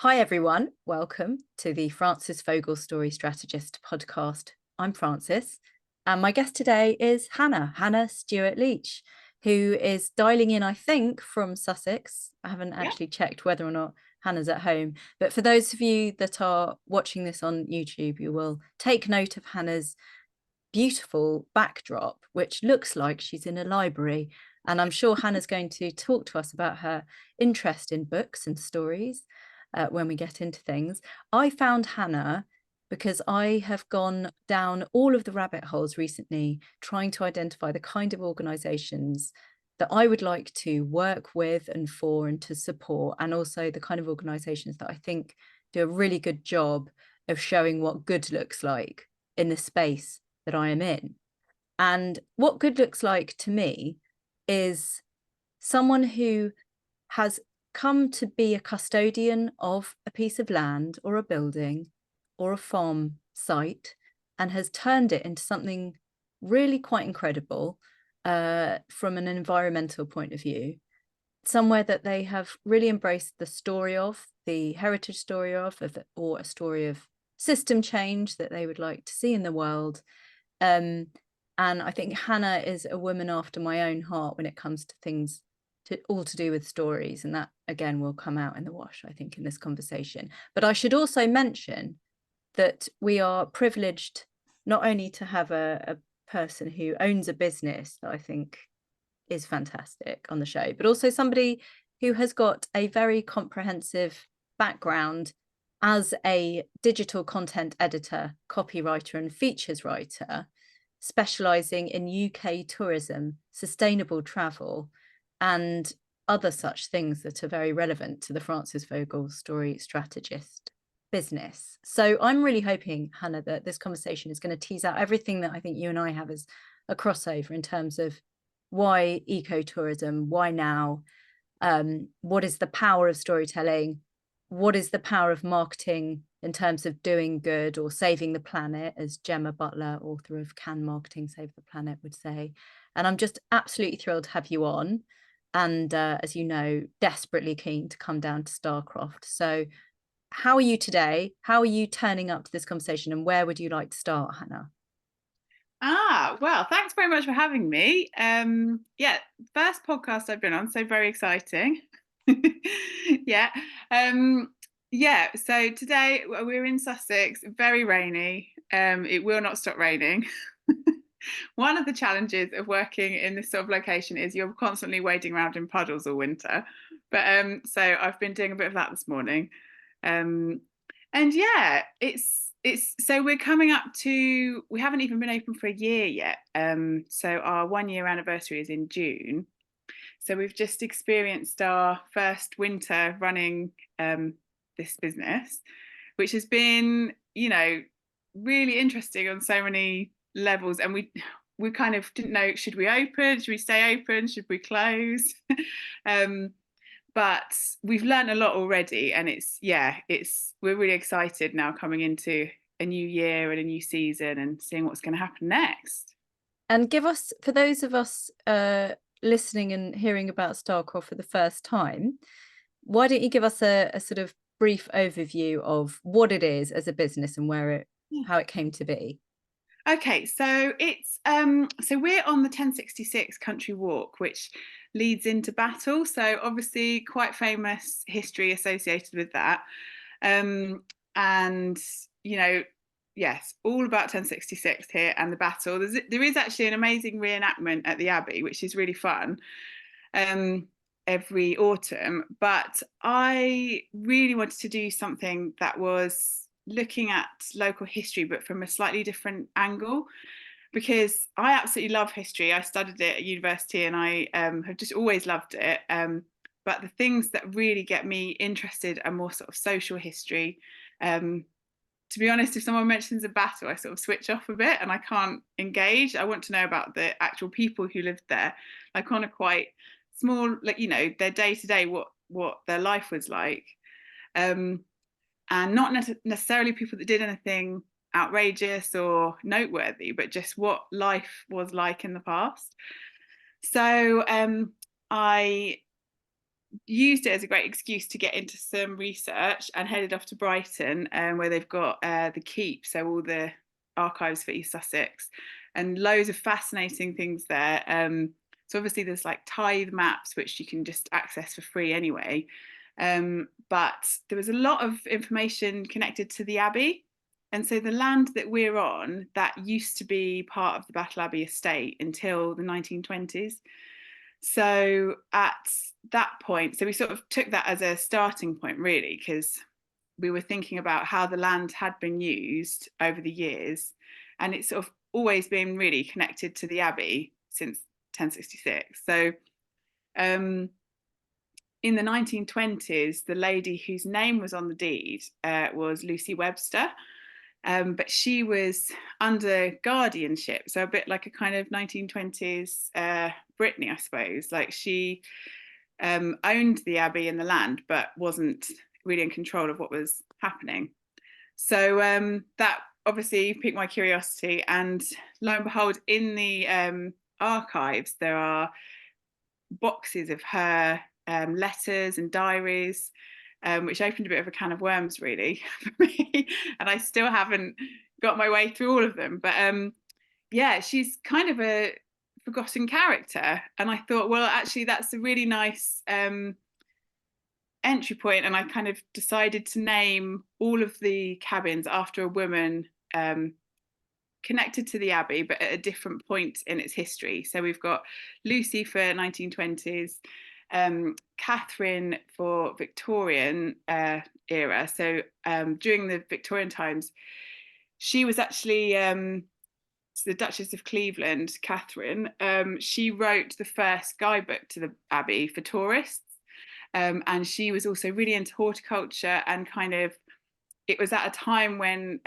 Hi, everyone. Welcome to the Frances Fogel Story Strategist podcast. I'm Frances, and my guest today is Hannah Stuart-Leach, who is dialing in, I think, from Sussex. I haven't actually checked whether or not Hannah's at home, but for those of you that are watching this on YouTube, you will take note of Hannah's beautiful backdrop, which looks like she's in a library. And I'm sure Hannah's going to talk to us about her interest in books and stories when we get into things. I found Hannah because I have gone down all of the rabbit holes recently trying to identify the kind of organisations that I would like to work with and for and to support, and also the kind of organisations that I think do a really good job of showing what good looks like in the space that I am in. And what good looks like to me is someone who has come to be a custodian of a piece of land or a building or a farm site and has turned it into something really quite incredible from an environmental point of view, somewhere that they have really embraced the story of, the heritage story of, or a story of system change that they would like to see in the world. And I think Hannah is a woman after my own heart when it comes to things all to do with stories, and that again will come out in the wash, I think, in this conversation. But I should also mention that we are privileged not only to have a person who owns a business that I think is fantastic on the show, but also somebody who has got a very comprehensive background as a digital content editor, copywriter, and features writer, specialising in UK tourism, sustainable travel, and other such things that are very relevant to the Frances Fogel Story Strategist business. So I'm really hoping, Hannah, that this conversation is going to tease out everything that I think you and I have as a crossover in terms of why ecotourism, why now, what is the power of storytelling, what is the power of marketing in terms of doing good or saving the planet, as Gemma Butler, author of Can Marketing Save the Planet, would say. And I'm just absolutely thrilled to have you on. And as you know, desperately keen to come down to Starcroft. So how are you today? How are you turning up to this conversation, and where would you like to start, Hannah? Well, thanks very much for having me. First podcast I've been on, so very exciting. yeah. So today we're in Sussex, very rainy. It will not stop raining. One of the challenges of working in this sort of location is you're constantly wading around in puddles all winter. But so I've been doing a bit of that this morning. Um, and yeah, it's so we're coming up to, we haven't even been open for a year yet. So our 1 year anniversary is in June. So we've just experienced our first winter running this business, which has been, really interesting on so many levels. And we kind of didn't know, should we open? Should we stay open? Should we close? um, but we've learned a lot already, and we're really excited now coming into a new year and a new season and seeing what's going to happen next. And give us, for those of us listening and hearing about Starcroft for the first time, why don't you give us a sort of brief overview of what it is as a business and how it came to be? Okay, so it's so we're on the 1066 Country Walk, which leads into Battle. So obviously quite famous history associated with that. And yes, all about 1066 here and the battle. There is actually an amazing reenactment at the Abbey, which is really fun. Every autumn, but I really wanted to do something that was looking at local history, but from a slightly different angle, because I absolutely love history. I studied it at university and I have just always loved it. But the things that really get me interested are more sort of social history. To be honest, if someone mentions a battle, I sort of switch off a bit and I can't engage. I want to know about the actual people who lived there, like on a quite small, like, their day to day, what their life was like. And not necessarily people that did anything outrageous or noteworthy, but just what life was like in the past. So I used it as a great excuse to get into some research and headed off to Brighton, where they've got the Keep, so all the archives for East Sussex, and loads of fascinating things there. So obviously there's like tithe maps, which you can just access for free anyway. But there was a lot of information connected to the Abbey. And so the land that we're on, that used to be part of the Battle Abbey estate until the 1920s. So at that point, so we sort of took that as a starting point, really, because we were thinking about how the land had been used over the years. And it's sort of always been really connected to the Abbey since 1066. So in the 1920s, the lady whose name was on the deed was Lucy Webster. But she was under guardianship, so a bit like a kind of 1920s Brittany, I suppose. Like she owned the abbey and the land, but wasn't really in control of what was happening. So that obviously piqued my curiosity, and lo and behold, in the archives there are boxes of her letters and diaries, which opened a bit of a can of worms, really, for me. And I still haven't got my way through all of them. But yeah, she's kind of a forgotten character. And I thought, well, actually, that's a really nice entry point. And I kind of decided to name all of the cabins after a woman connected to the Abbey, but at a different point in its history. So we've got Lucy for 1920s, Catherine for Victorian era. So during the Victorian times, she was actually the Duchess of Cleveland, Catherine. She wrote the first guidebook to the Abbey for tourists. And she was also really into horticulture, and kind of, it was at a time when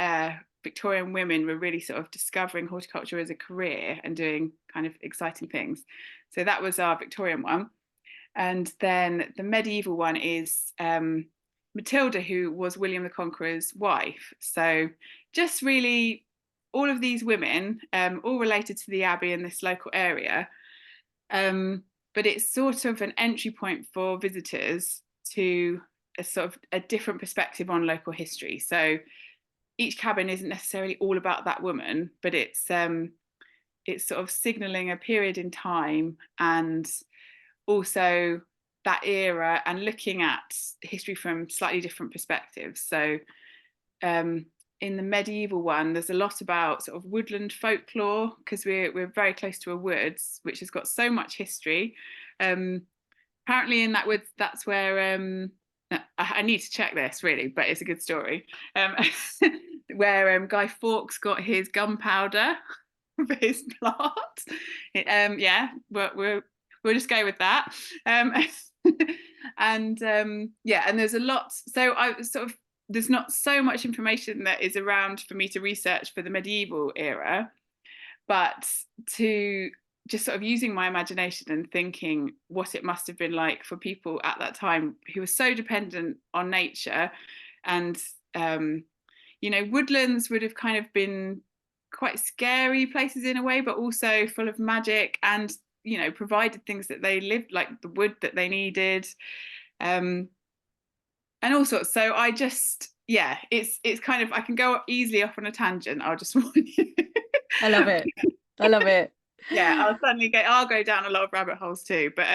Victorian women were really sort of discovering horticulture as a career and doing kind of exciting things. So that was our Victorian one. And then the medieval one is Matilda, who was William the Conqueror's wife. So just really all of these women, all related to the Abbey in this local area. But it's sort of an entry point for visitors to a sort of a different perspective on local history. So each cabin isn't necessarily all about that woman, but it's sort of signalling a period in time, and also that era, and looking at history from slightly different perspectives. So in the medieval one, there's a lot about sort of woodland folklore, because we're very close to a woods which has got so much history. Apparently in that woods, that's where I need to check this, really, but it's a good story. Where Guy Fawkes got his gunpowder for his plot. Yeah, we'll just go with that. And yeah, and there's a lot. So I sort of, there's not so much information that is around for me to research for the medieval era, but to just sort of using my imagination and thinking what it must have been like for people at that time who were so dependent on nature. And you know, woodlands would have kind of been quite scary places in a way, but also full of magic, and, you know, provided things that they lived, like the wood that they needed, and all sorts. So I just, yeah, it's kind of, I can go easily off on a tangent. I'll just warn you. I love it. I love it. Yeah, I'll go down a lot of rabbit holes too. But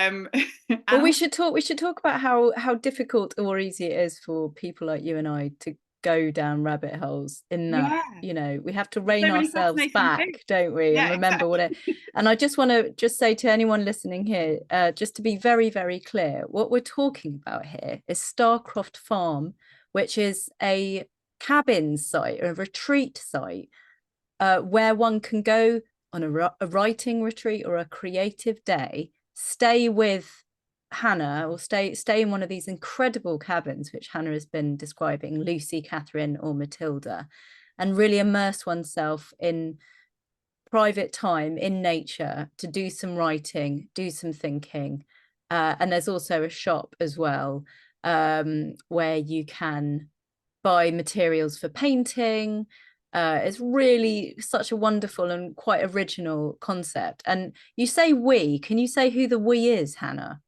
well, we should talk about how difficult or easy it is for people like you and I to go down rabbit holes, in that, yeah, you know, we have to rein so ourselves back, things, don't we? Yeah, and remember exactly. what it, and I just want to just say to anyone listening here, just to be very, very clear, what we're talking about here is Starcroft Farm, which is a cabin site, a retreat site, where one can go on a writing retreat or a creative day, stay with Hannah, or stay in one of these incredible cabins which Hannah has been describing, Lucy, Catherine, or Matilda, and really immerse oneself in private time in nature to do some writing, do some thinking. And there's also a shop as well, where you can buy materials for painting. It's really such a wonderful and quite original concept. And you say we, can you say who the we is, Hannah?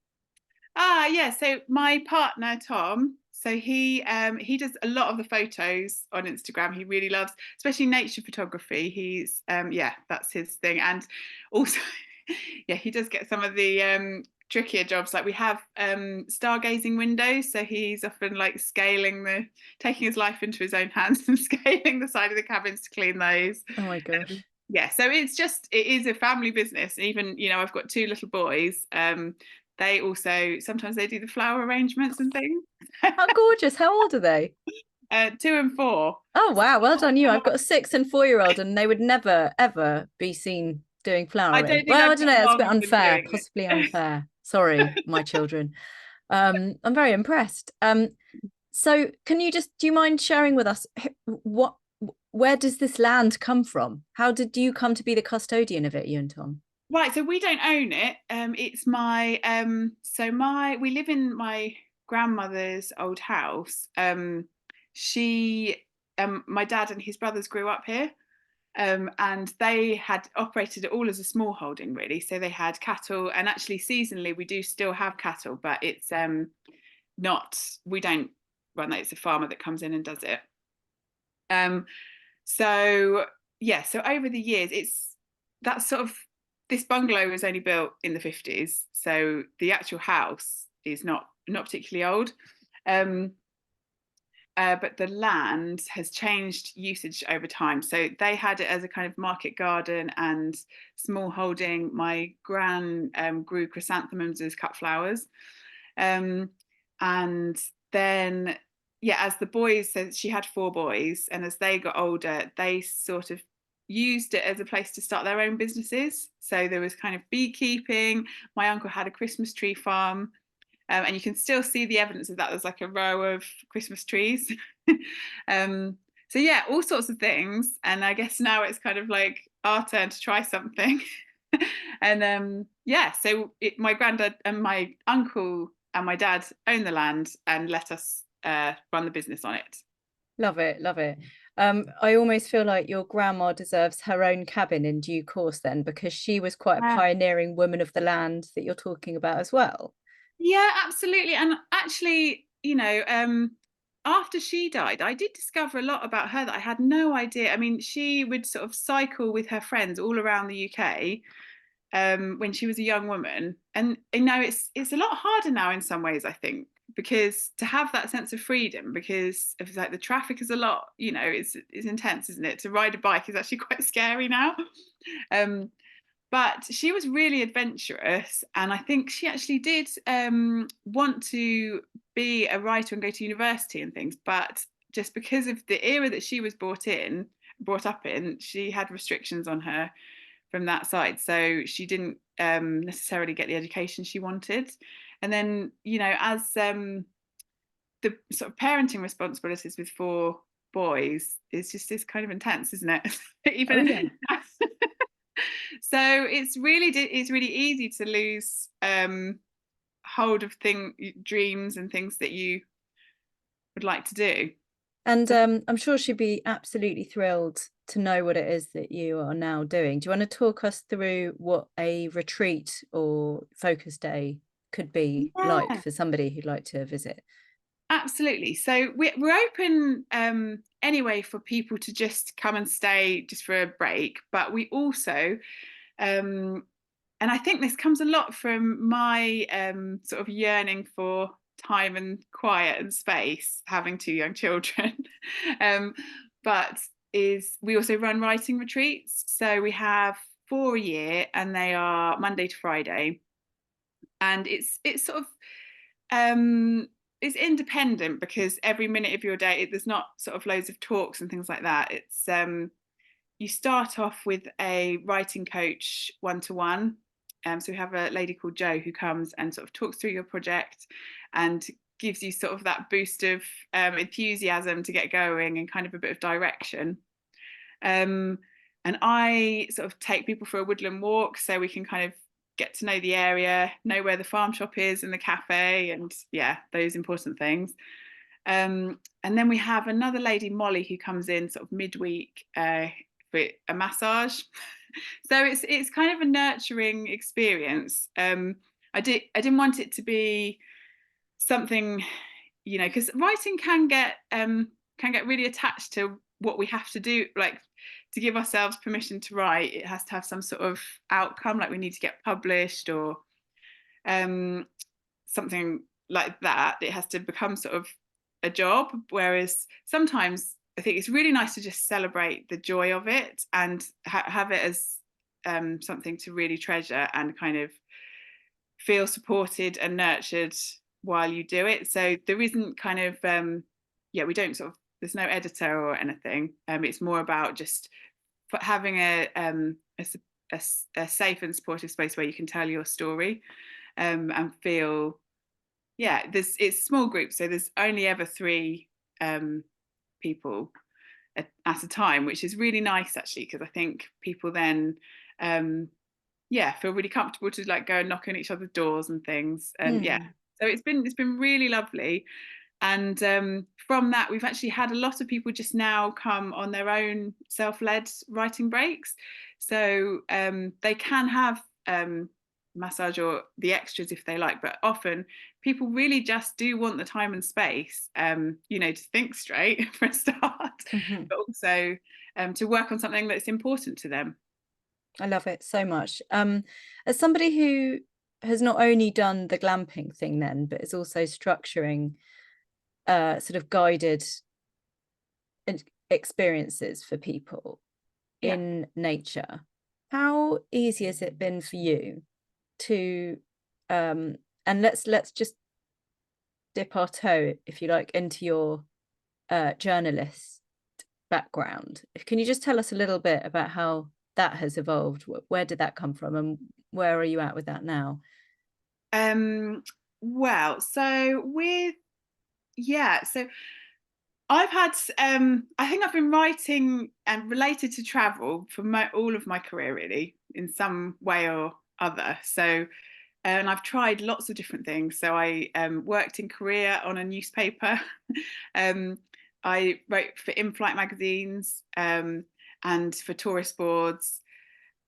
Yeah, so my partner Tom, so he does a lot of the photos on Instagram. He really loves, especially nature photography. He's yeah, that's his thing. And also yeah, he does get some of the trickier jobs. Like we have stargazing windows, so he's often like taking his life into his own hands and scaling the side of the cabins to clean those. Oh my gosh. Yeah, so it is a family business. Even, I've got two little boys. They also sometimes they do the flower arrangements and things. How gorgeous. How old are they? 2 and 4. Oh wow, well done you. I've got a 6 and 4-year-old and they would never ever be seen doing flower I arranging. don't think Well, I I've don't know, got that's a bit long been unfair, doing possibly unfair. Sorry, my children. I'm very impressed. So can you do you mind sharing with us what where does this land come from? How did you come to be the custodian of it, you and Tom? Right, so we don't own it. It's my we live in my grandmother's old house. She My dad and his brothers grew up here. And they had operated it all as a small holding, really. So they had cattle, and actually seasonally we do still have cattle, but it's not we don't run that. It's a farmer that comes in and does it. Um, so yeah, so over the years, that's sort of this bungalow was only built in the 50s, so the actual house is not particularly old. Um, but the land has changed usage over time. So they had it as a kind of market garden and small holding. My gran grew chrysanthemums as cut flowers. And then, yeah, as the boys, so she had 4 boys, and as they got older, they sort of used it as a place to start their own businesses. So there was kind of beekeeping. My uncle had a Christmas tree farm. And you can still see the evidence of that. There's like a row of Christmas trees. So yeah, all sorts of things. And I guess now it's kind of like our turn to try something. And yeah, so my granddad and my uncle and my dad own the land and let us run the business on it. Love it, love it. I almost feel like your grandma deserves her own cabin in due course then, because she was quite a pioneering woman of the land that you're talking about as well. Yeah, absolutely. And actually, after she died, I did discover a lot about her that I had no idea. I mean, she would sort of cycle with her friends all around the UK when she was a young woman. And it's a lot harder now in some ways, I think, because to have that sense of freedom, because of like the traffic is a lot, it's intense, isn't it? To ride a bike is actually quite scary now. But she was really adventurous, and I think she actually did want to be a writer and go to university and things, but just because of the era that she was brought up in, she had restrictions on her from that side, so she didn't necessarily get the education she wanted. And then, as the sort of parenting responsibilities with 4 boys is kind of intense, isn't it? Oh Even yeah. so it's really easy to lose hold of dreams and things that you would like to do. And I'm sure she'd be absolutely thrilled to know what it is that you are now doing. Do you want to talk us through what a retreat or focus day could be like Yeah, for somebody who'd like to visit? absolutely. So we're open anyway for people to just come and stay just for a break, but we also and I think this comes a lot from my sort of yearning for time and quiet and space, having 2 young children. um, but we also run writing retreats. So we have 4 a year, and they are Monday to Friday. And it's sort of it's independent, because every minute of your day, there's not sort of loads of talks and things like that. It's you start off with a writing coach 1-to-1. So we have a lady called Jo who comes and sort of talks through your project and gives you sort of that boost of enthusiasm to get going and kind of a bit of direction. Um, and I sort of take people for a woodland walk so we can kind of get to know the area, know where the farm shop is and the cafe, and yeah, those important things. And then we have another lady, Molly, who comes in sort of midweek for a massage. So it's kind of a nurturing experience. didn't want it to be something, you know, because writing can get really attached to what we have to do, like to give ourselves permission to write. It has to have some sort of outcome, like we need to get published or something like that. It has to become sort of a job. Whereas sometimes I think it's really nice to just celebrate the joy of it and have it as something to really treasure and kind of feel supported and nurtured while you do it. So there isn't kind of we don't sort of, there's no editor or anything. It's more about just having a safe and supportive space where you can tell your story and feel, it's small groups, so there's only ever 3 people at a time, which is really nice actually, because I think people then feel really comfortable to like go and knock on each other's doors and things, and so it's been really lovely. And from that, we've actually had a lot of people just now come on their own self-led writing breaks, so they can have massage or the extras if they like, but often people really just do want the time and space, to think straight for a start, but also to work on something that's important to them. I love it so much. As somebody who has not only done the glamping thing then, but is also structuring sort of guided experiences for people in nature, how easy has it been for you to and let's just dip our toe, if you like, into your journalist background. Can you just tell us a little bit about how that has evolved? Where did that come from, and where are you at with that now? Well, so I've had I think I've been writing and related to travel for all of my career, really, in some way or other. So and I've tried lots of different things. So I worked in Korea on a newspaper. I wrote for in-flight magazines and for tourist boards,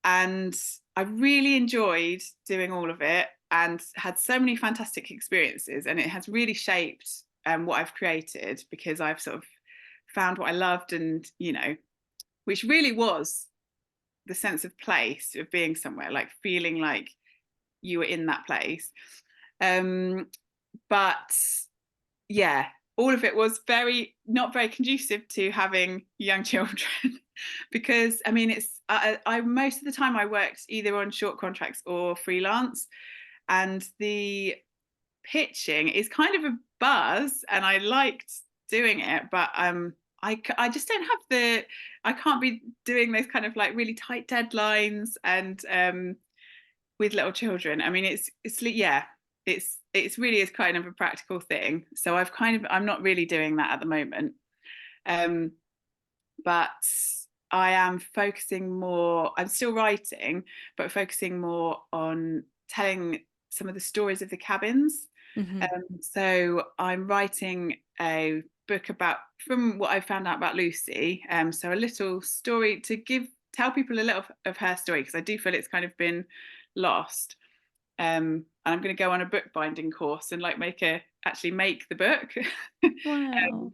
and I really enjoyed doing all of it and had so many fantastic experiences, and it has really shaped what I've created, because I've sort of found what I loved, and which really was the sense of place, of being somewhere, like feeling like you were in that place. But yeah, all of it was not very conducive to having young children because I mean, it's I most of the time I worked either on short contracts or freelance, and the pitching is kind of a buzz, and I liked doing it, but I just don't have I can't be doing those kind of like really tight deadlines and with little children. I mean, it's really is kind of a practical thing. So I'm not really doing that at the moment. But I am focusing more, I'm still writing, but focusing more on telling some of the stories of the cabins. So I'm writing a book from what I found out about Lucy. So a little story to tell people a little of her story, because I do feel it's kind of been lost. And I'm going to go on a bookbinding course and like make the book. Wow.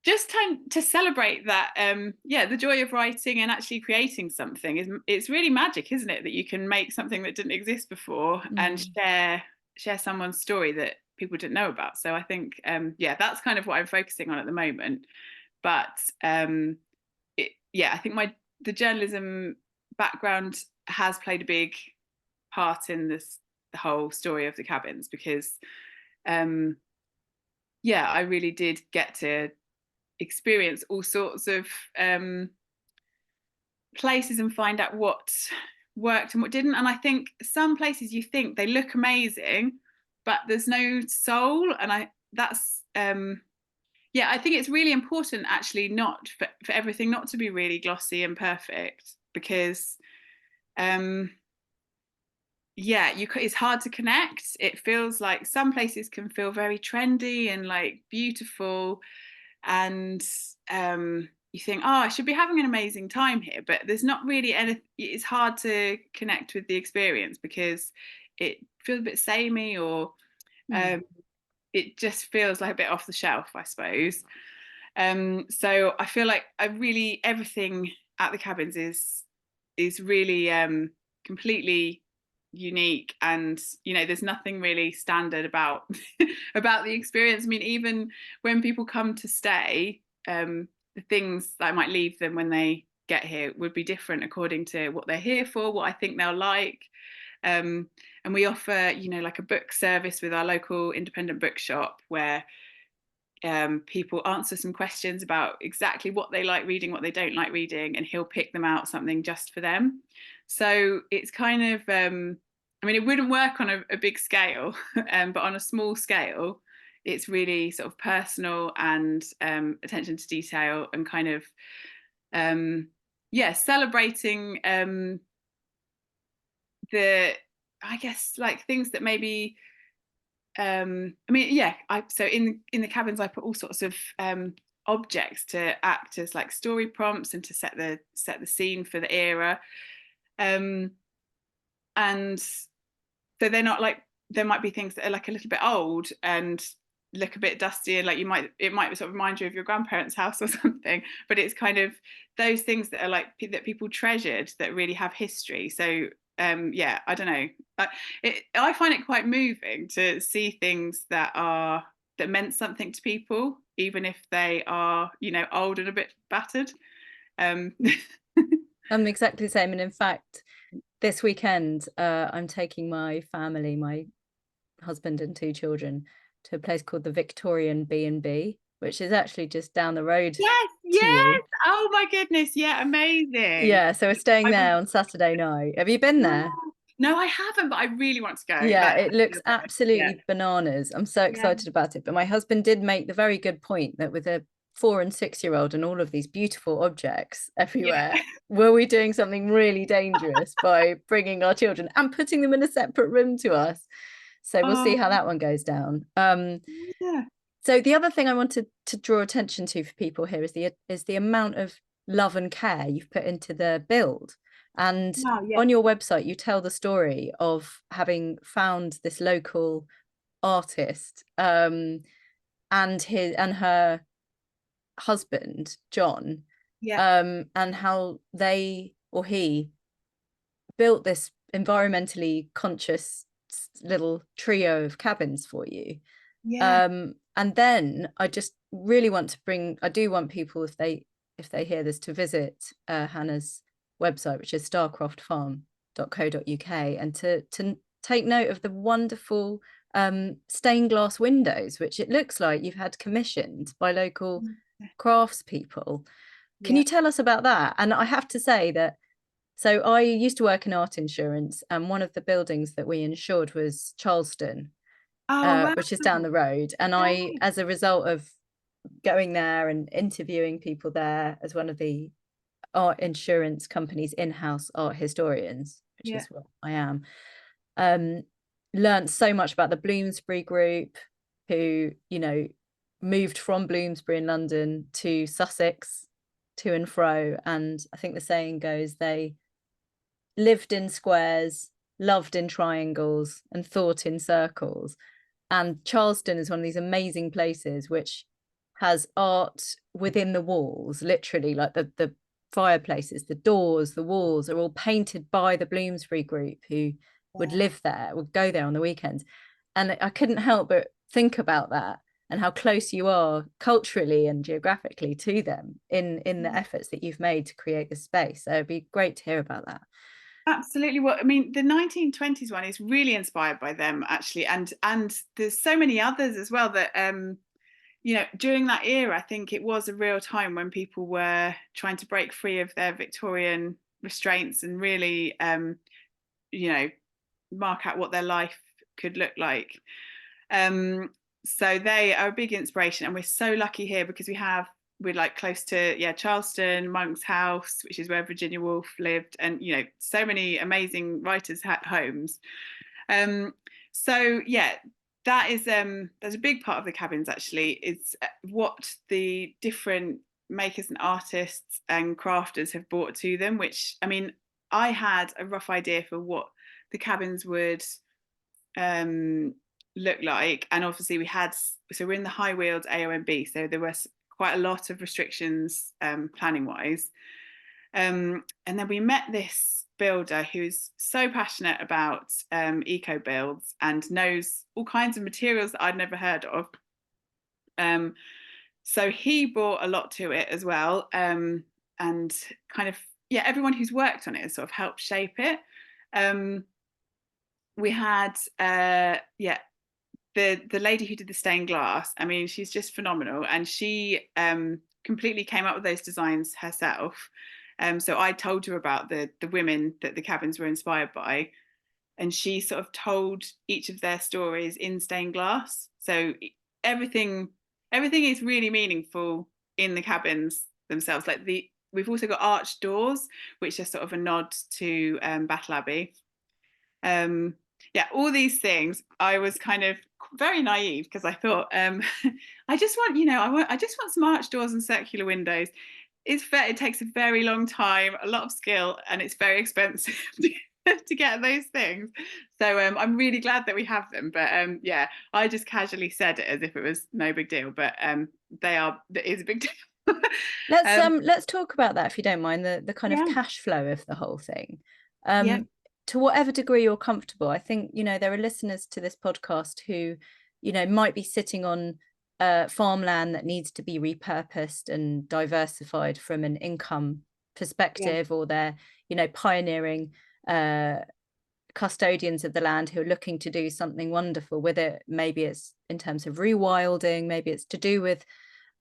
Just to celebrate that, the joy of writing and actually creating something it's really magic, isn't it? That you can make something that didn't exist before and share someone's story that people didn't know about. So I think, that's kind of what I'm focusing on at the moment. But I think the journalism background has played a big part in the whole story of the cabins, because I really did get to experience all sorts of places and find out what worked and what didn't. And I think some places you think they look amazing, but there's no soul. And I think it's really important actually not for everything not to be really glossy and perfect, because it's hard to connect. It feels like some places can feel very trendy and like beautiful, and you think, oh, I should be having an amazing time here, but there's not really anything. It's hard to connect with the experience because it feels a bit samey, or it just feels like a bit off the shelf, I suppose. So I feel like everything at the cabins is really completely unique, and there's nothing really standard about about the experience. I mean, even when people come to stay, the things that I might leave them when they get here would be different according to what they're here for, what I think they'll like. And we offer, like a book service with our local independent bookshop, where people answer some questions about exactly what they like reading, what they don't like reading, and he'll pick them out something just for them. So it's kind of, I mean, it wouldn't work on a big scale, but on a small scale, it's really sort of personal, and attention to detail, and kind of, celebrating I guess, like, things that maybe, I mean, so in the cabins I put all sorts of objects to act as like story prompts and to set the scene for the era. And so they're not like, there might be things that are like a little bit old and look a bit dusty, and like it might sort of remind you of your grandparents' house or something, but it's kind of those things that are like that people treasured, that really have history. So I don't know, I find it quite moving to see things that meant something to people, even if they are, old and a bit battered. I'm exactly the same, and in fact this weekend I'm taking my family, my husband and 2 children, to a place called the Victorian B&B, which is actually just down the road to Yes, you. oh my goodness, yeah, amazing. Yeah, so we're staying there on Saturday night. Have you been there? No, I haven't, but I really want to go. Yeah, it looks absolutely bananas. I'm so excited about it. But my husband did make the very good point that with a 4 and 6-year-old and all of these beautiful objects everywhere, were we doing something really dangerous by bringing our children and putting them in a separate room to us? So we'll see how that one goes down. So the other thing I wanted to draw attention to for people here is the amount of love and care you've put into the build. And on your website, you tell the story of having found this local artist and her husband, John, and how he built this environmentally conscious little trio of cabins for you. And then I just really want to I do want people, if they hear this, to visit Hannah's website, which is starcroftfarm.co.uk, and to take note of the wonderful stained glass windows, which it looks like you've had commissioned by local craftspeople. Can you tell us about that? And I have to say that, so I used to work in art insurance, and one of the buildings that we insured was Charleston, which is down the road. And I, as a result of going there and interviewing people there as one of the art insurance company's in-house art historians, which is what I am, learned so much about the Bloomsbury group, who, moved from Bloomsbury in London to Sussex, to and fro. And I think the saying goes, they lived in squares, loved in triangles, and thought in circles. And Charleston is one of these amazing places which has art within the walls, literally, like the fireplaces, the doors, the walls are all painted by the Bloomsbury group, who would live there, would go there on the weekends. And I couldn't help but think about that, and how close you are culturally and geographically to them in the efforts that you've made to create the space. So it'd be great to hear about that. Absolutely. Well, I mean, the 1920s one is really inspired by them, actually, and there's so many others as well that during that era, I think it was a real time when people were trying to break free of their Victorian restraints and really mark out what their life could look like. So they are a big inspiration, and we're so lucky here because we're like close to Charleston, Monk's House, which is where Virginia Woolf lived, and so many amazing writers had homes. So that is there's a big part of the cabins, actually, is what the different makers and artists and crafters have brought to them, which, I mean, I had a rough idea for what the cabins would look like. And obviously we're in the High Weald AONB, so there was quite a lot of restrictions planning wise. And then we met this builder who's so passionate about eco builds and knows all kinds of materials that I'd never heard of. So he brought a lot to it as well, and kind of, yeah, everyone who's worked on it has sort of helped shape it. We had the lady who did the stained glass. I mean, she's just phenomenal, and she completely came up with those designs herself. So I told her about the women that the cabins were inspired by, and she sort of told each of their stories in stained glass. So everything is really meaningful in the cabins themselves. Like we've also got arched doors, which are sort of a nod to Battle Abbey. Yeah, all these things. I was kind of very naive because I thought, I just want, I just want some arched doors and circular windows. It takes a very long time, a lot of skill, and it's very expensive to get those things. So I'm really glad that we have them. But yeah, I just casually said it as if it was no big deal, but it is a big deal. Let's talk about that, if you don't mind, the kind of Yeah. cash flow of the whole thing. Yeah. To whatever degree you're comfortable. I think, there are listeners to this podcast who, might be sitting on farmland that needs to be repurposed and diversified from an income perspective, Yeah. or they're, pioneering custodians of the land who are looking to do something wonderful with it. Maybe it's in terms of rewilding, maybe it's to do with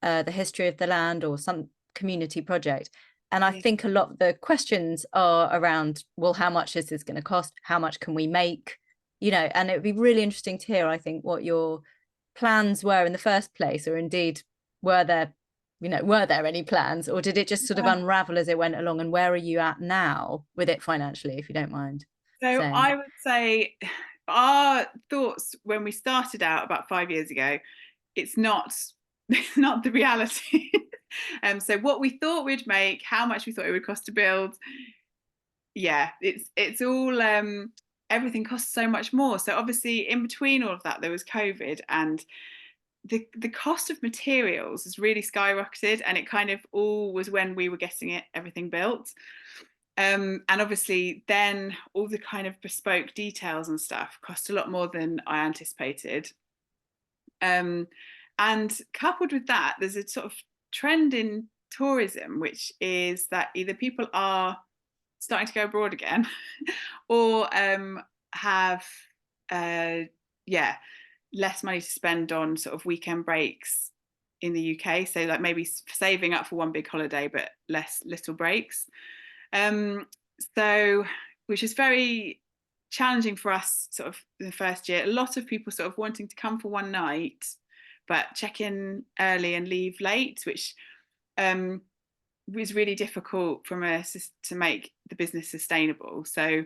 the history of the land or some community project. And I think a lot of the questions are around, well, how much is this going to cost? How much can we make? And it would be really interesting to hear, I think, what your plans were in the first place, or indeed, were there any plans, or did it just sort of unravel as it went along? And where are you at now with it financially, if you don't mind So saying? I would say our thoughts when we started out about 5 years ago, it's not the reality. So what we thought we'd make, how much we thought it would cost to build, yeah, it's all everything costs so much more. So obviously in between all of that there was COVID, and the cost of materials has really skyrocketed, and it kind of all was when we were getting everything built. And obviously then all the kind of bespoke details and stuff cost a lot more than I anticipated. And coupled with that, there's a sort of trend in tourism, which is that either people are starting to go abroad again or have less money to spend on sort of weekend breaks in the UK. So like maybe saving up for one big holiday, but less little breaks. So, which is very challenging for us sort of the first year. A lot of people sort of wanting to come for one night, but check in early and leave late, which was really difficult from to make the business sustainable. So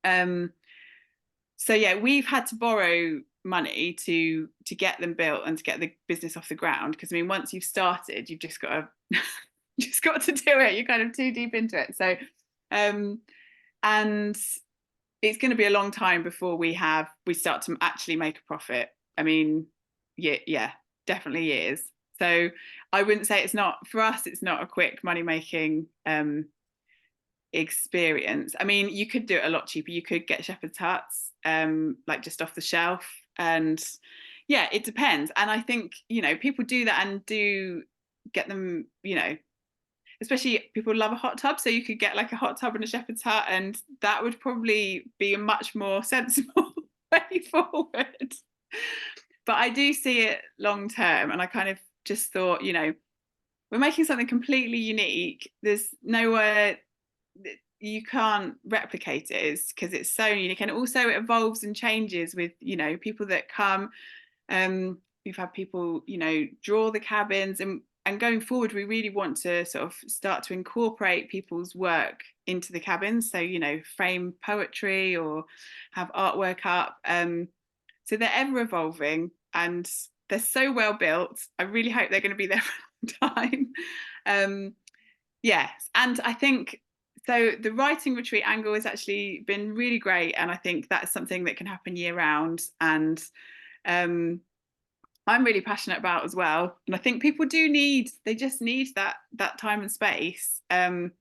yeah, we've had to borrow money to get them built and to get the business off the ground, because I mean, once you've started, you've just got to do it. You're kind of too deep into it. So and it's going to be a long time before we start to actually make a profit. I mean, yeah, definitely years. So I wouldn't say it's not a quick money making experience. I mean, you could do it a lot cheaper. You could get shepherd's huts like just off the shelf, and yeah, it depends. And I think people do that and do get them, especially people love a hot tub, so you could get like a hot tub and a shepherd's hut, and that would probably be a much more sensible way forward. But I do see it long term, and I kind of just thought, we're making something completely unique. There's nowhere you can't replicate it, because it's so unique, and also it evolves and changes with people that come. We've had people draw the cabins, and going forward we really want to sort of start to incorporate people's work into the cabins, so frame poetry or have artwork up, so they're ever evolving and they're so well built. I really hope they're going to be there for a long time. Yes, and I think So the writing retreat angle has actually been really great, and I think that's something that can happen year round, and um, I'm really passionate about as well. And I think people they just need that time and space, and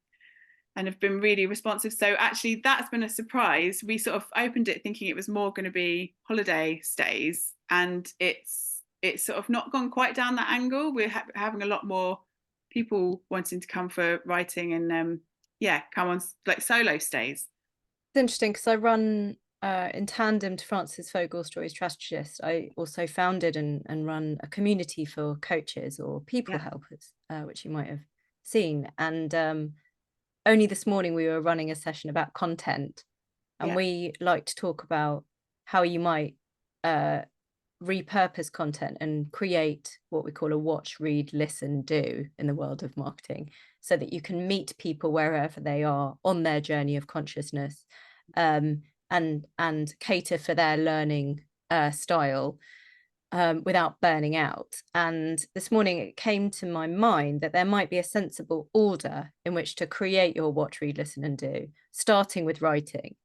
have been really responsive. So actually, that's been a surprise. We sort of opened it thinking it was more going to be holiday stays, and it's sort of not gone quite down that angle. We're having a lot more people wanting to come for writing and come on like solo stays. It's interesting because I run in tandem to Francis Fogel Story Strategist. I also founded and run a community for coaches or people Yeah, helpers, which you might have seen. And only this morning we were running a session about content, and yeah, we like to talk about how you might repurpose content and create what we call a watch, read, listen, do in the world of marketing, so that you can meet people wherever they are on their journey of consciousness, and cater for their learning style, without burning out. And this morning it came to my mind that there might be a sensible order in which to create your watch, read, listen, and do, starting with writing.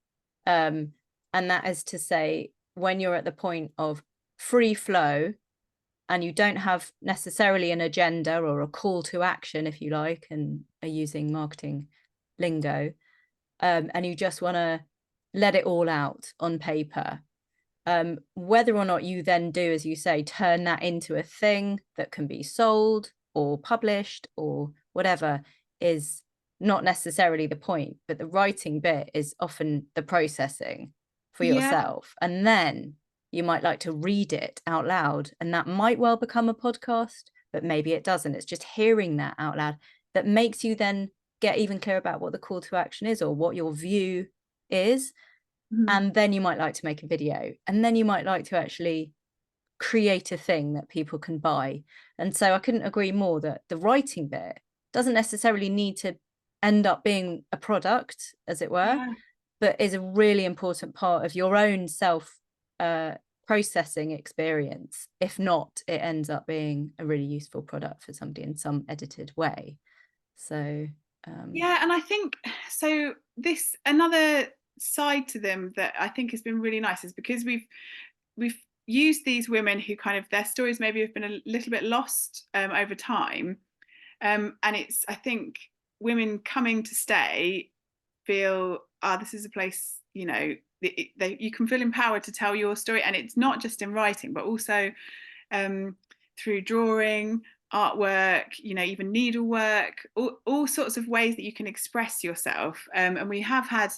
And that is to say, when you're at the point of free flow and you don't have necessarily an agenda or a call to action, if you like, and are using marketing lingo, and you just want to let it all out on paper, whether or not you then do, as you say, turn that into a thing that can be sold or published or whatever, is not necessarily the point. But the writing bit is often the processing for yeah. yourself, and then you might like to read it out loud, and that might well become a podcast, but maybe it doesn't. It's just hearing that out loud that makes you then get even clearer about what the call to action is or what your view is. Mhm. And then you might like to make a video, and then you might like to actually create a thing that people can buy. And so I couldn't agree more that the writing bit doesn't necessarily need to end up being a product, as it were, Yeah. but is a really important part of your own self processing experience. If not, it ends up being a really useful product for somebody in some edited way. So Yeah, and I think so. This another side to them that I think has been really nice is because we've used these women who kind of their stories maybe have been a little bit lost over time, and it's I think women coming to stay feel this is a place you can feel empowered to tell your story, and it's not just in writing but also um, through drawing, artwork, even needlework, all sorts of ways that you can express yourself. And we have had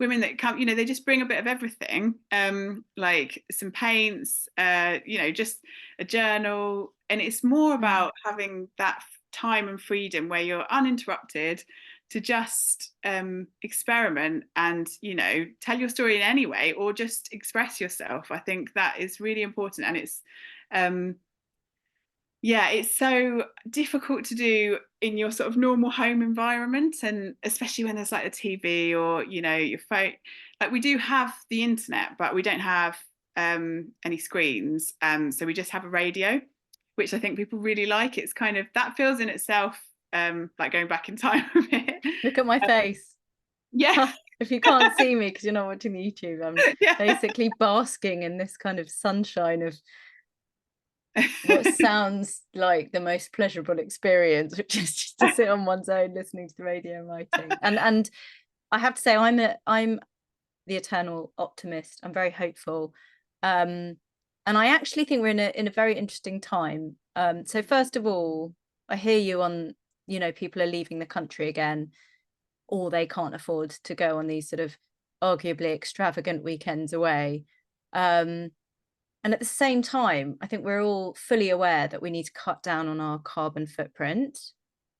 women that come, they just bring a bit of everything, like some paints, just a journal. And it's more about having that time and freedom where you're uninterrupted to just experiment and tell your story in any way or just express yourself. I think that is really important, and um, it's so difficult to do in your sort of normal home environment, and especially when there's like a TV or your phone. Like we do have the internet, but we don't have any screens, so we just have a radio, which I think people really like. It's kind of that feels in itself like going back in time a bit. look at my face. Yeah. If you can't see me because you're not watching the YouTube, I'm Yeah. basically basking in this kind of sunshine of what sounds like the most pleasurable experience, which is just to sit on one's own listening to the radio and writing. And I have to say, I'm the eternal optimist. I'm very hopeful, and I actually think we're in a very interesting time. So first of all, I hear you on, people are leaving the country again, or they can't afford to go on these sort of arguably extravagant weekends away. And at the same time, I think we're all fully aware that we need to cut down on our carbon footprint,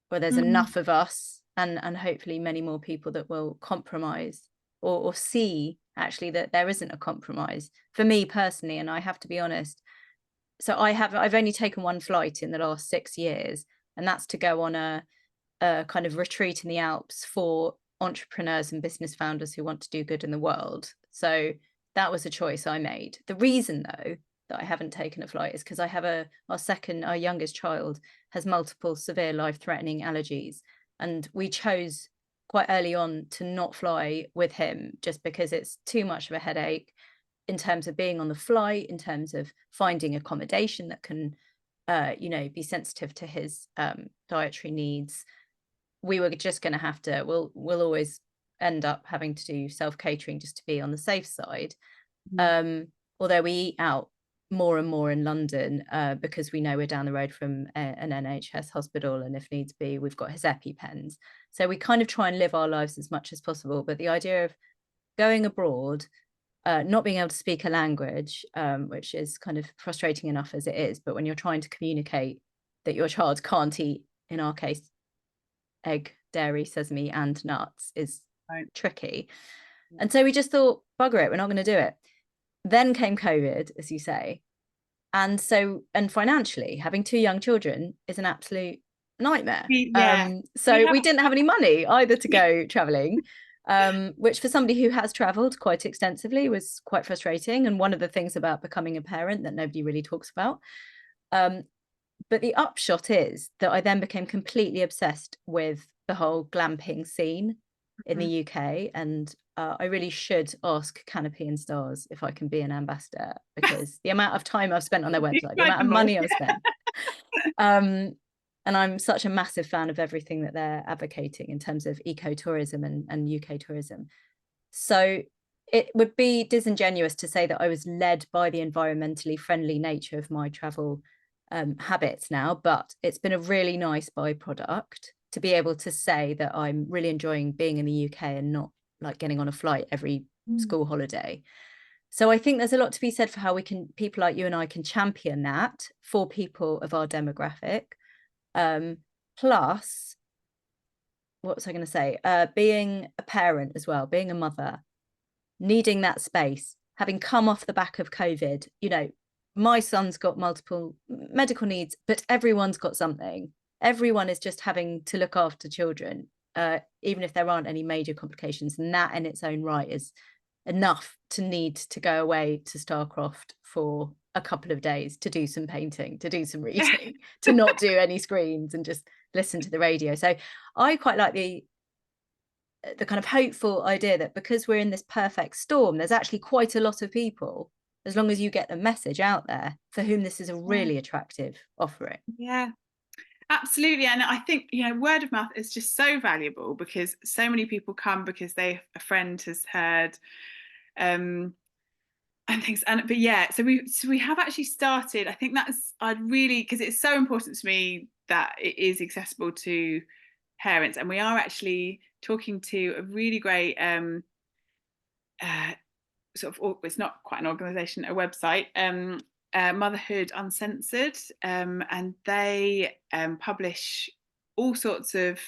where there's Mm. enough of us, and hopefully many more people that will compromise or see actually that there isn't a compromise. For me personally, and I have to be honest, so I've only taken one flight in the last 6 years, and that's to go on a kind of retreat in the Alps for entrepreneurs and business founders who want to do good in the world. So that was a choice I made. The reason, though, that I haven't taken a flight is because I have our youngest child has multiple severe life-threatening allergies, and we chose quite early on to not fly with him, just because it's too much of a headache in terms of being on the flight, in terms of finding accommodation that can, be sensitive to his dietary needs. We were just going to have to, we'll always end up having to do self-catering just to be on the safe side. Although we eat out more and more in London because we know we're down the road from an NHS hospital, and if needs be, we've got his EpiPens. So we kind of try and live our lives as much as possible. But the idea of going abroad, not being able to speak a language, which is kind of frustrating enough as it is, but when you're trying to communicate that your child can't eat, in our case, egg, dairy, sesame, and nuts, is tricky. And so we just thought, bugger it, we're not going to do it. Then came COVID, as you say. And financially, having 2 young children is an absolute nightmare. So we didn't have any money either to go traveling, which for somebody who has traveled quite extensively was quite frustrating. And one of the things about becoming a parent that nobody really talks about. But the upshot is that I then became completely obsessed with the whole glamping scene in the UK, and I really should ask Canopy and Stars if I can be an ambassador, because the amount of time I've spent on their website, the amount of money I've spent, and I'm such a massive fan of everything that they're advocating in terms of ecotourism and UK tourism. So it would be disingenuous to say that I was led by the environmentally friendly nature of my travel habits now, but it's been a really nice byproduct to be able to say that I'm really enjoying being in the UK and not like getting on a flight every school holiday. So I think there's a lot to be said for how people like you and I can champion that for people of our demographic. Plus, what was I going to say? Being a parent as well, being a mother, needing that space, having come off the back of COVID, my son's got multiple medical needs, but everyone's got something. Everyone is just having to look after children, even if there aren't any major complications. And that in its own right is enough to need to go away to Starcroft for a couple of days to do some painting, to do some reading, to not do any screens and just listen to the radio. So I quite like the kind of hopeful idea that because we're in this perfect storm, there's actually quite a lot of people, as long as you get the message out there, for whom this is a really attractive offering. Yeah, absolutely. And I think, word of mouth is just so valuable, because so many people come because a friend has heard and things. But yeah, so we have actually started. I think because it's so important to me that it is accessible to parents, and we are actually talking to a really great it's not quite an organization, a website, Motherhood Uncensored, and they publish all sorts of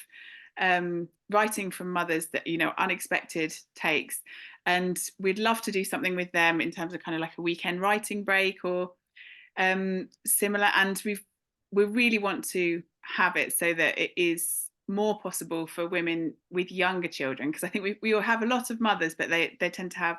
writing from mothers that, unexpected takes, and we'd love to do something with them in terms of kind of like a weekend writing break or similar. And we really want to have it so that it is more possible for women with younger children, because I think we all have a lot of mothers, but they tend to have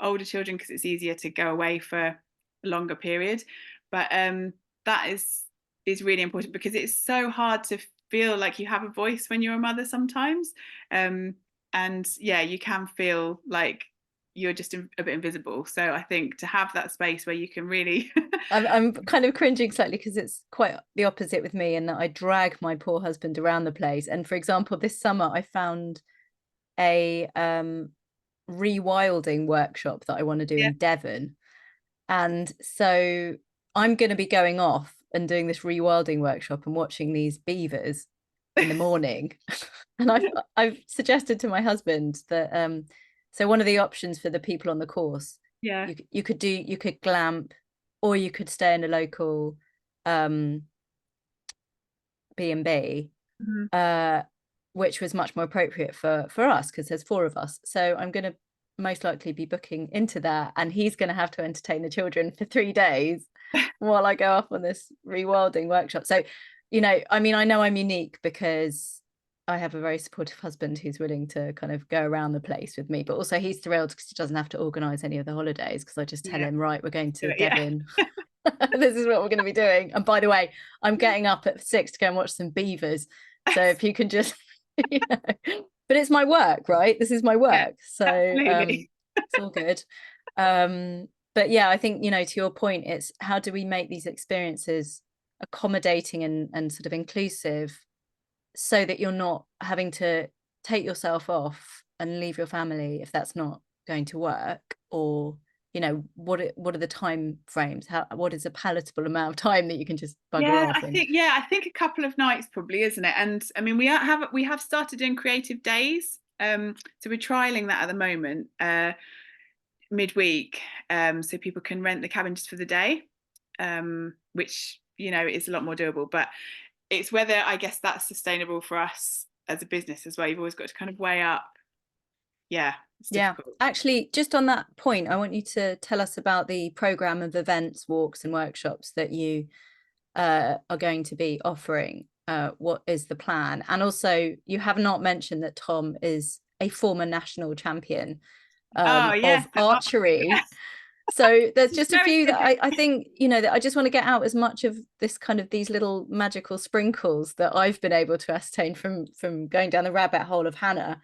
older children because it's easier to go away for a longer period. But that is really important, because it's so hard to feel like you have a voice when you're a mother sometimes, and yeah, you can feel like you're just a bit invisible. So I think to have that space where you can really I'm kind of cringing slightly, because it's quite the opposite with me, in that I drag my poor husband around the place. And for example, this summer I found a rewilding workshop that I want to do in Devon, and so I'm going to be going off and doing this rewilding workshop and watching these beavers in the morning. And I've suggested to my husband that so one of the options for the people on the course, you could glamp, or you could stay in a local B&B, which was much more appropriate for us, because there's 4 of us. So I'm going to most likely be booking into that, and he's going to have to entertain the children for 3 days while I go off on this rewilding workshop. So, I mean, I know I'm unique because I have a very supportive husband who's willing to kind of go around the place with me, but also he's thrilled because he doesn't have to organise any of the holidays, because I just tell him, right, we're going to Devon. This is what we're going to be doing. And by the way, I'm getting up at 6 to go and watch some beavers. So if you can just, but it's my work, right? This is my Yeah, work. So absolutely. it's all good. But yeah, I think, you know, to your point, it's how do we make these experiences accommodating and sort of inclusive so that you're not having to take yourself off and leave your family if that's not going to work, or you know, what are the time frames, what is a palatable amount of time that you can just bugger Yeah, off in? I think a couple of nights probably, isn't it? And I mean, we have started doing creative days. So we're trialing that at the moment, midweek, so people can rent the cabin just for the day, which, you know, is a lot more doable. But it's whether, I guess, that's sustainable for us as a business as well. You've always got to kind of weigh up. Yeah, it's Yeah, difficult. actually, just on that point, I want you to tell us about the program of events, walks and workshops that you are going to be offering. What is the plan? And also, you have not mentioned that Tom is a former national champion Oh yes, of archery. yes. So there's It's just a very few that busy. I think, you know, that I just want to get out as much of this kind of these little magical sprinkles that I've been able to ascertain from going down the rabbit hole of Hannah.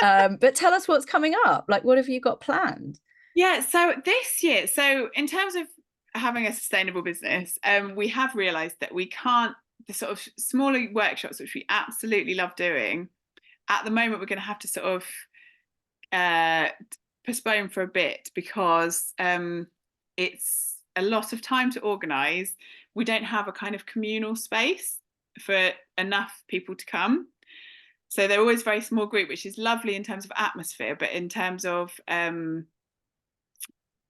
But tell us what's coming up. Like, what have you got planned? Yeah, so this year, so in terms of having a sustainable business, we have realised that we can't, the sort of smaller workshops, which we absolutely love doing, at the moment we're going to have to sort of uh, postpone for a bit because it's a lot of time to organise. We don't have a kind of communal space for enough people to come. So they're always very small group, which is lovely in terms of atmosphere, but in terms of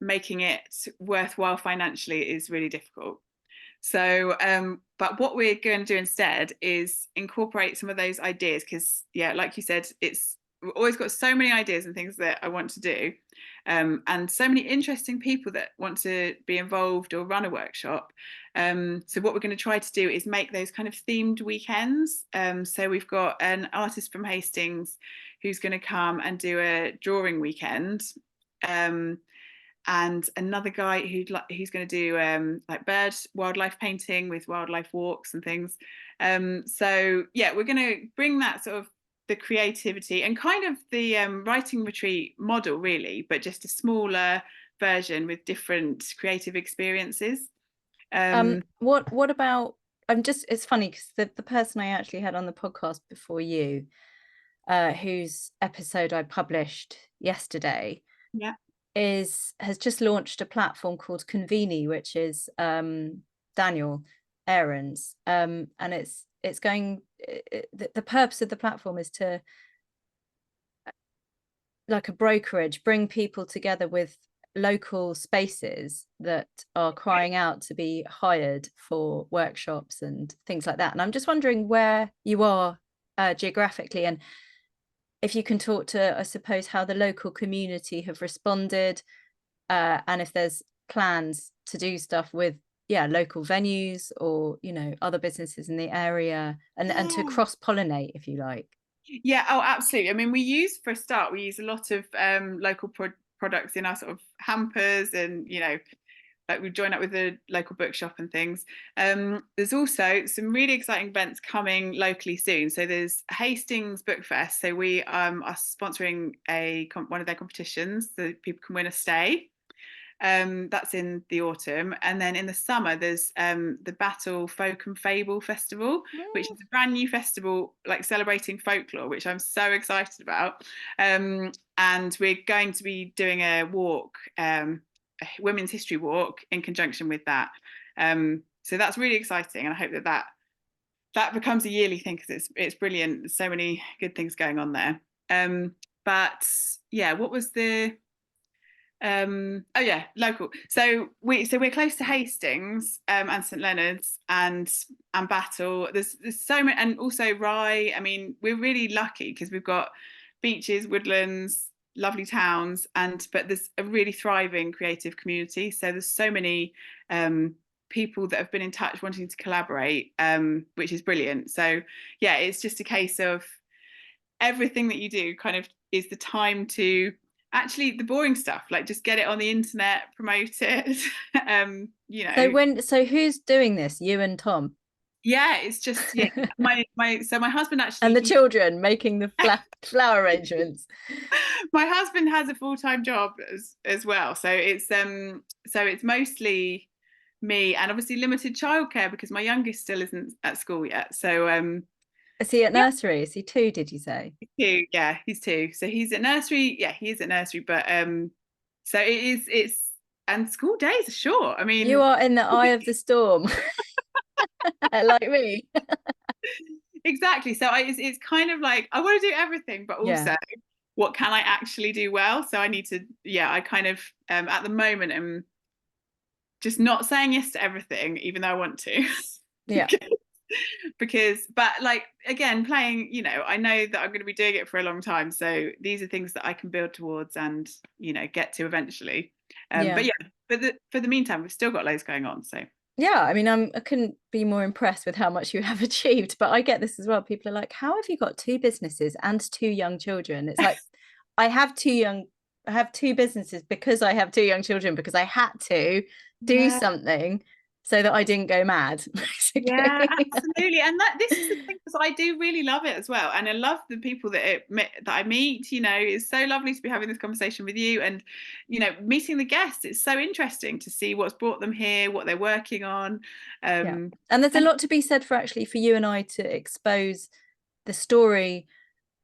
making it worthwhile financially is really difficult. So, but what we're going to do instead is incorporate some of those ideas because, yeah, like you said, we've always got so many ideas and things that I want to do, and so many interesting people that want to be involved or run a workshop. So what we're going to try to do is make those kind of themed weekends. So we've got an artist from Hastings who's going to come and do a drawing weekend. And another guy who's going to do like bird wildlife painting with wildlife walks and things. So yeah, we're going to bring that sort of the creativity and kind of the writing retreat model really, but just a smaller version with different creative experiences. What about, I'm just, it's funny because the person I actually had on the podcast before you, whose episode I published yesterday, Yeah. has just launched a platform called Conveni, which is Daniel Aaron's, and it's going. The purpose of the platform is to, like a brokerage, bring people together with local spaces that are crying out to be hired for workshops and things like that. And I'm just wondering where you are geographically, and if you can talk to, I suppose, how the local community have responded, and if there's plans to do stuff with, yeah, local venues or, you know, other businesses in the area, and to cross pollinate, if you like. Yeah, oh, absolutely. I mean, for a start, we use a lot of local products in our sort of hampers, and you know, like we join up with the local bookshop and things. There's also some really exciting events coming locally soon. So there's Hastings Book Fest. So we are sponsoring one of their competitions, so people can win a stay. That's in the autumn, and then in the summer there's the Battle Folk and Fable Festival, which is a brand new festival like celebrating folklore, which I'm so excited about. And we're going to be doing a walk, a women's history walk, in conjunction with that. So that's really exciting, and I hope that becomes a yearly thing because it's brilliant. There's so many good things going on there. But yeah, what was the oh yeah, local. So we're close to Hastings, and St Leonard's and Battle. There's so many, and also Rye. I mean, we're really lucky because we've got beaches, woodlands, lovely towns, but there's a really thriving creative community. So there's so many people that have been in touch wanting to collaborate, which is brilliant. So yeah, it's just a case of everything that you do kind of is the time to actually the boring stuff, like just get it on the internet, promote it. You know. So who's doing this, you and Tom? Yeah, it's just yeah. My husband And actually the children making the flower arrangements. my husband has a full-time job as well, so it's mostly me, and obviously limited childcare because my youngest still isn't at school yet. So Is he at yeah, nursery? Is he 2, did you say? he's 2. So he's at nursery. Yeah, he is at nursery, but so it's and school days are short. I You mean, are in the eye of the storm, like me. exactly. So it's kind of like I want to do everything, but Yeah, also what can I actually do well? So I need to, yeah, I kind of at the moment am just not saying yes to everything, even though I want to. yeah. Because but like again playing, I know that I'm going to be doing it for a long time, so these are things that I can build towards and get to eventually. But Yeah. yeah, for the meantime we've still got loads going on, so Yeah, I mean, I couldn't be more impressed with how much you have achieved, but I get this as well. People are like, how have you got 2 businesses and 2 young children? It's like, I have 2 businesses because I have 2 young children, because I had to do yeah. something so that I didn't go mad, Yeah, basically. absolutely. And this is the thing, because I do really love it as well. And I love the people that I meet. It's so lovely to be having this conversation with you, and, meeting the guests. It's so interesting to see what's brought them here, what they're working on. Yeah. Um, And there's a and lot to be said for actually for you and I to expose the story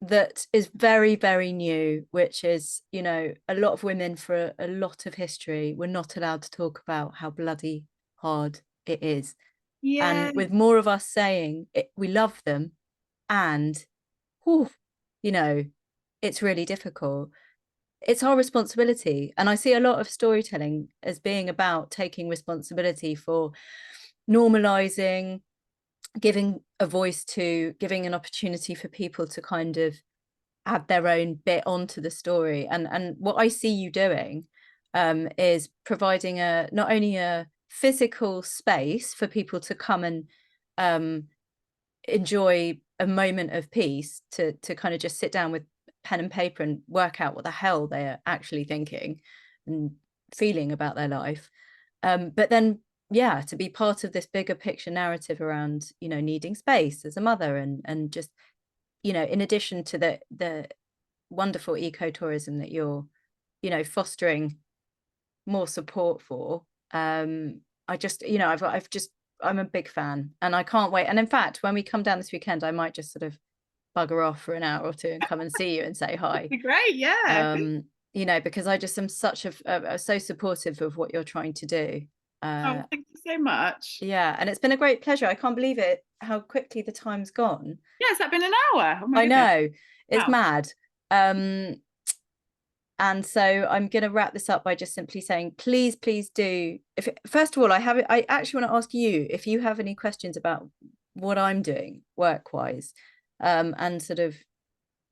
that is very, very new, which is, a lot of women for a lot of history were not allowed to talk about how bloody hard it is. yeah, And with more of us saying it, we love them, and whew, you know it's really difficult, it's our responsibility. And I see a lot of storytelling as being about taking responsibility for normalizing, giving a voice to, giving an opportunity for people to kind of add their own bit onto the story. And what I see you doing is providing a not only a physical space for people to come and um, enjoy a moment of peace, to kind of just sit down with pen and paper and work out what the hell they're actually thinking and feeling about their life, but then yeah, to be part of this bigger picture narrative around needing space as a mother, and just in addition to the wonderful ecotourism that you're fostering more support for. I just I've just I'm a big fan, and I can't wait. And in fact, when we come down this weekend, I might just sort of bugger off for an hour or 2 and come and see you and say hi. be great. Yeah. Because I just am such so supportive of what you're trying to do. Oh, thank you so much. Yeah, and it's been a great pleasure. I can't believe it, how quickly the time's gone. Yeah, has that been an hour? Oh my I goodness. know, it's Wow. mad. And so I'm going to wrap this up by just simply saying, please, please do. If first of all, I actually want to ask you if you have any questions about what I'm doing work-wise, and sort of,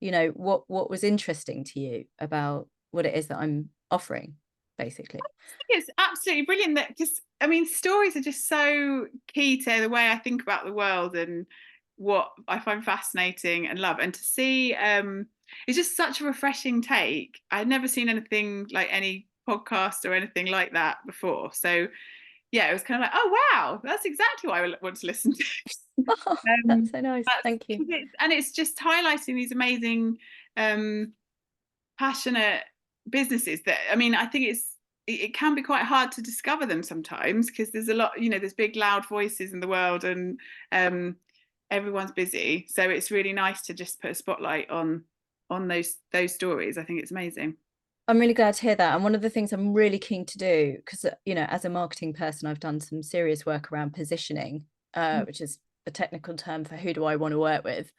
what was interesting to you about what it is that I'm offering, basically. It's absolutely brilliant that just, I mean, stories are just so key to the way I think about the world and what I find fascinating and love. And to see, it's just such a refreshing take. I'd never seen anything like any podcast or anything like that before. So yeah, it was kind of like, oh wow, that's exactly what I want to listen to. Oh, that's so nice. That's Thank you. and it's just highlighting these amazing, um, passionate businesses that, I mean, I think it can be quite hard to discover them sometimes because there's a lot, there's big loud voices in the world, and everyone's busy, so it's really nice to just put a spotlight on those stories. I think it's amazing. I'm really glad to hear that. And one of the things I'm really keen to do, because, as a marketing person, I've done some serious work around positioning, which is a technical term for who do I want to work with,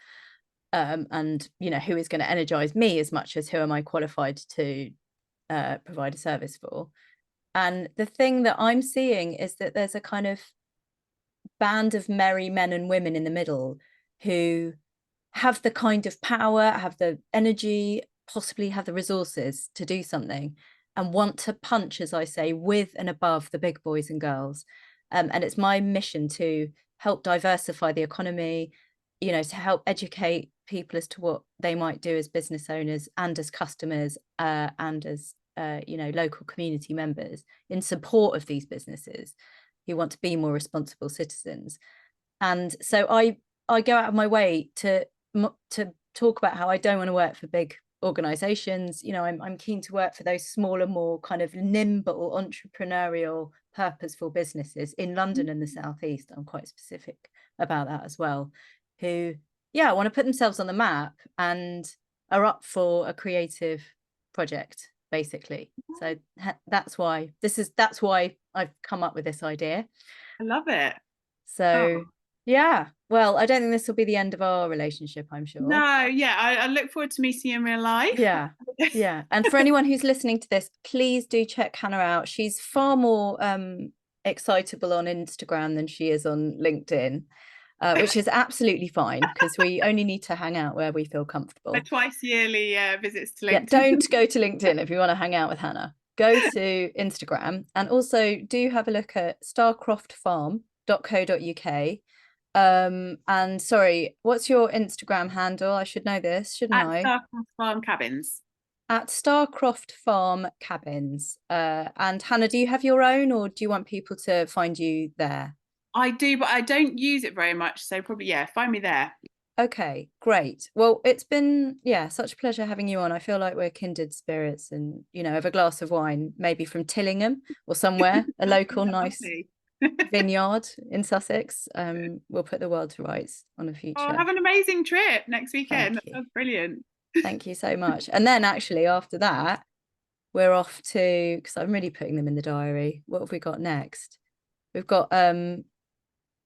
and who is going to energize me as much as who am I qualified to provide a service for. And the thing that I'm seeing is that there's a kind of band of merry men and women in the middle who have the kind of power, have the energy, possibly have the resources to do something, and want to punch, as I say, with and above the big boys and girls. And it's my mission to help diversify the economy, to help educate people as to what they might do as business owners and as customers, and as local community members in support of these businesses who want to be more responsible citizens. And so I go out of my way to talk about how I don't want to work for big organizations. You know, I'm keen to work for those smaller, more kind of nimble, entrepreneurial, purposeful businesses in London and the Southeast. I'm quite specific about that as well, who, yeah, want to put themselves on the map and are up for a creative project, basically. So that's why I've come up with this idea. I love it. So yeah, well, I don't think this will be the end of our relationship, I'm sure. No, yeah, I look forward to meeting you in real life. Yeah, yeah. And for anyone who's listening to this, please do check Hannah out. She's far more excitable on Instagram than she is on LinkedIn, which is absolutely fine because we only need to hang out where we feel comfortable. My twice yearly visits to LinkedIn. Yeah, don't go to LinkedIn if you want to hang out with Hannah. Go to Instagram, and also do have a look at starcroftfarm.co.uk. And sorry, what's your Instagram handle? I should know this, shouldn't I? Starcroft Farm Cabins. At Starcroft Farm Cabins. And Hannah, do you have your own, or do you want people to find you there? I do, but I don't use it very much, so probably, yeah, find me there. Okay, great. Well, it's been, yeah, such a pleasure having you on. I feel like we're kindred spirits, and, you know, over a glass of wine, maybe from Tillingham or somewhere, a local nice vineyard in Sussex. We'll put the world to rights on a future. Oh, have an amazing trip next weekend. That sounds brilliant. Thank you so much. And then actually after that, we're off to, because I'm really putting them in the diary. What have we got next? We've got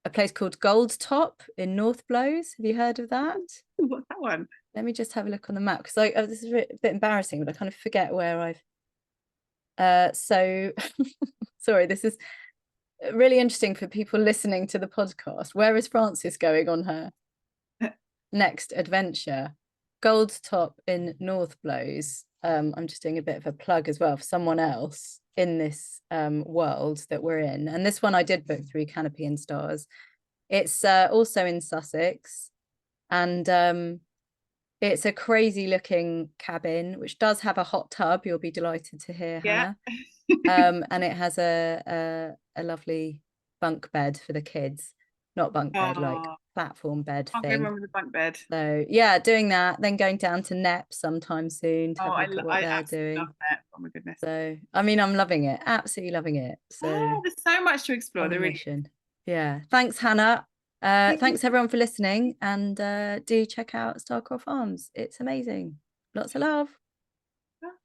a place called Gold Top in North Blows. Have you heard of that? What's that one? Let me just have a look on the map, because this is a bit embarrassing, but I kind of forget where I've so sorry, this is really interesting for people listening to the podcast. Where is Frances going on her next adventure? Gold Top in North Blows. I'm just doing a bit of a plug as well for someone else in this world that we're in, and this one I did book through Canopy and Stars. It's also in Sussex, and it's a crazy looking cabin which does have a hot tub. You'll be delighted to hear, yeah. Hannah. And it has a lovely bunk bed for the kids. Not bunk bed, like platform bed thing. With a bunk bed. So yeah, doing that, then going down to Nep sometime soon to have a look at what they're doing. Love Nep. Oh my goodness. So I mean, I'm loving it, absolutely loving it. So there's so much to explore. Yeah, thanks, Hannah. Thanks everyone for listening, and do check out Starcroft Farms. It's amazing. Lots of love.